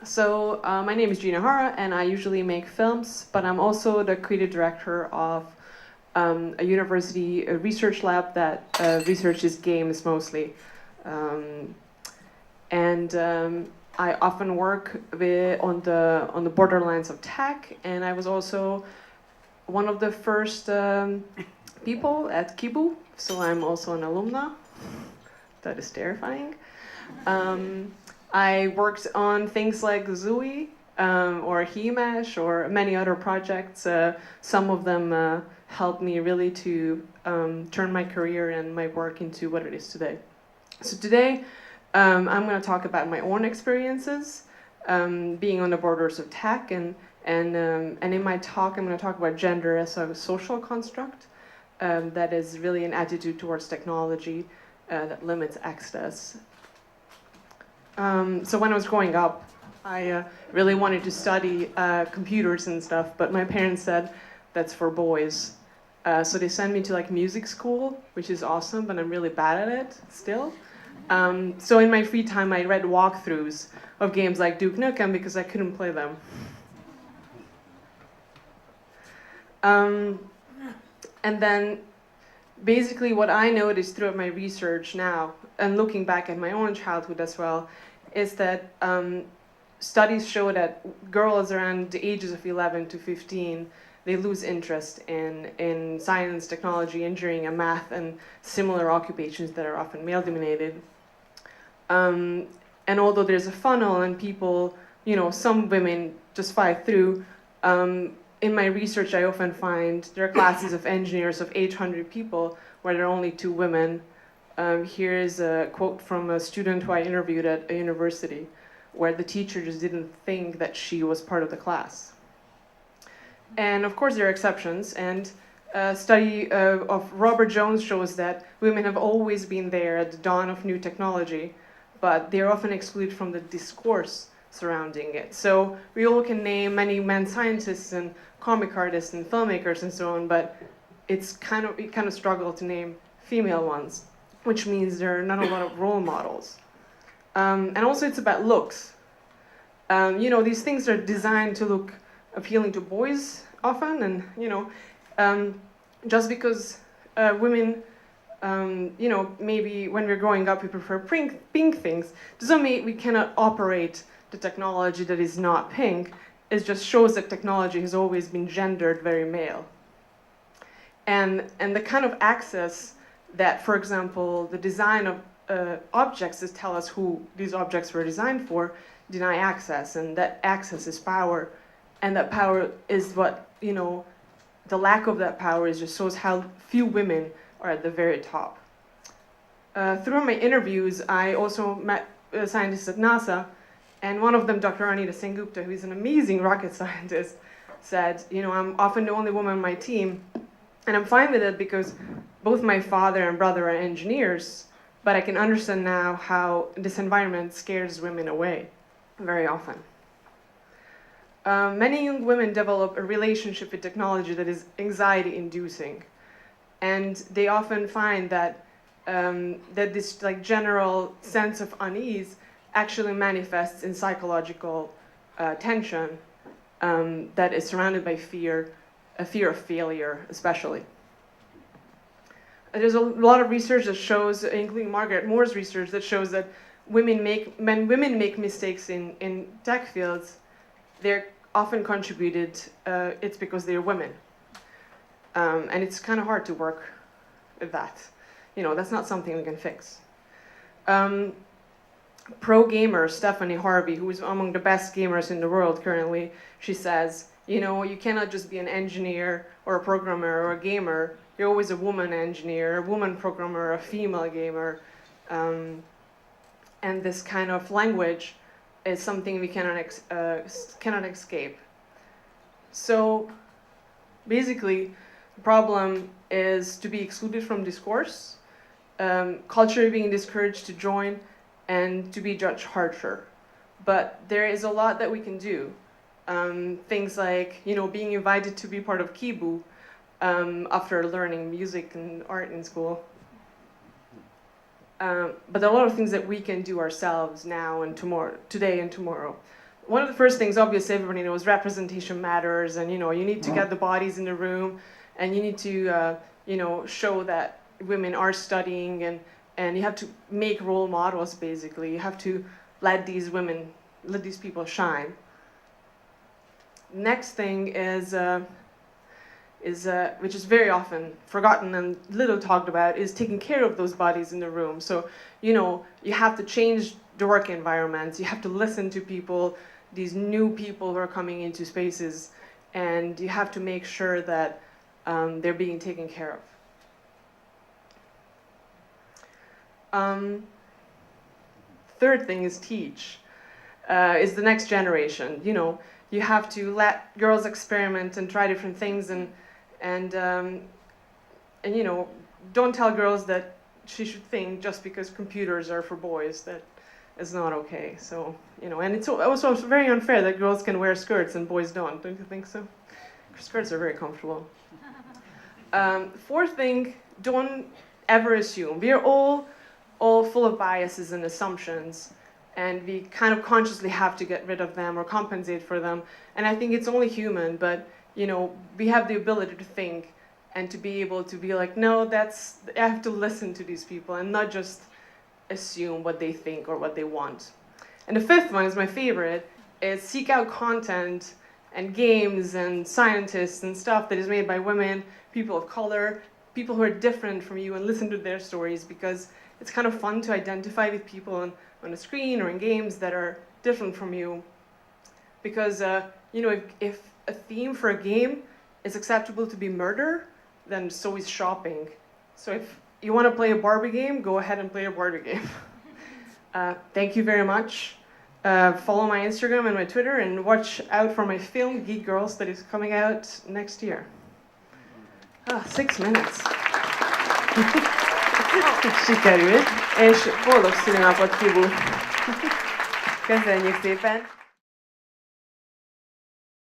My name is Gina and I usually make films, but I'm also the creative director of a university research lab that researches games mostly. Um, and I often work on the borderlines of tech, and I was also one of the first people at Kibu, so I'm also an alumna. That is terrifying. Um, I worked on things like Zooey or HeMesh or many other projects. Some of them helped me really to turn my career and my work into what it is today. So today, I'm going to talk about my own experiences being on the borders of tech, and in my talk, I'm going to talk about gender as a social construct that is really an attitude towards technology that limits access. So when I was growing up, I really wanted to study computers and stuff, but my parents said that's for boys. So they sent me to like music school, which is awesome, but I'm really bad at it still. So in my free time, I read walkthroughs of games like Duke Nukem because I couldn't play them. And then basically what I noticed throughout my research now, and looking back at my own childhood as well, is that studies show that girls around the ages of 11 to 15, they lose interest in science, technology, engineering, and math, and similar occupations that are often male-dominated. And although there's a funnel and people, some women just fight through, in my research I often find there are classes of engineers of 800 people where there are only 2 women. Here's a quote from a student who I interviewed at a university where the teacher just didn't think that she was part of the class. And of course there are exceptions, and a study of Robert Jones shows that women have always been there at the dawn of new technology, but they're often excluded from the discourse surrounding it. So we all can name many men scientists and comic artists and filmmakers and so on, but we kind of struggle to name female ones, which means there are not a lot of role models. And also it's about looks. These things are designed to look appealing to boys often, and just because women, maybe when we're growing up we prefer pink things, doesn't mean we cannot operate the technology that is not pink. It just shows that technology has always been gendered very male. And the kind of access that, for example, the design of objects is tell us who these objects were designed for, deny access, and that access is power, and that power is what, the lack of that power is just shows how few women are at the very top. Through my interviews, I also met scientists at NASA, and one of them, Dr. Anita Sengupta, who is an amazing rocket scientist, said, I'm often the only woman on my team, and I'm fine with it because both my father and brother are engineers, but I can understand now how this environment scares women away very often. Many young women develop a relationship with technology that is anxiety-inducing, and they often find that that this general sense of unease actually manifests in psychological tension that is surrounded by fear, a fear of failure especially. There's a lot of research that shows, including Margaret Moore's research, that shows that when women make mistakes in tech fields, they're often contributed, it's because they're women. And it's kind of hard to work with that. That's not something we can fix. Pro gamer Stephanie Harvey, who is among the best gamers in the world currently, she says, you cannot just be an engineer or a programmer or a gamer. You're always a woman engineer, a woman programmer, a female gamer. And this kind of language is something we cannot escape. So basically, the problem is to be excluded from discourse, culture being discouraged to join, and to be judged harsher. But there is a lot that we can do. Things like, being invited to be part of Kibu after learning music and art in school. But there are a lot of things that we can do ourselves now and tomorrow, today and tomorrow. one of the first things, obviously, everybody knows representation matters, and you need to get the bodies in the room, and you need to show that women are studying, and you have to make role models. Basically, you have to let these people shine. Next thing is which is very often forgotten and little talked about, is taking care of those bodies in the room. So you have to change the work environments. You have to listen to people, these new people who are coming into spaces, and you have to make sure that they're being taken care of. Third thing is teach. Is the next generation. You have to let girls experiment and try different things, and don't tell girls that she should think just because computers are for boys. That is not okay. So and it's also very unfair that girls can wear skirts and boys don't you think so? Skirts are very comfortable. Fourth thing, don't ever assume. We are all full of biases and assumptions, and we kind of consciously have to get rid of them or compensate for them. And I think it's only human, but we have the ability to think and to be able to be like, no, I have to listen to these people and not just assume what they think or what they want. And the fifth one is my favorite, is seek out content and games and scientists and stuff that is made by women, people of color, people who are different from you, and listen to their stories, because it's kind of fun to identify with people on a screen or in games that are different from you. Because if a theme for a game is acceptable to be murder, then so is shopping. So if you want to play a Barbie game, go ahead and play a Barbie game. Thank you very much. Follow my Instagram and my Twitter, and watch out for my film, Geek Girls, that is coming out next year. 6 minutes. Sikerült, és boldog szülinapot, Kibu! Köszönjük szépen!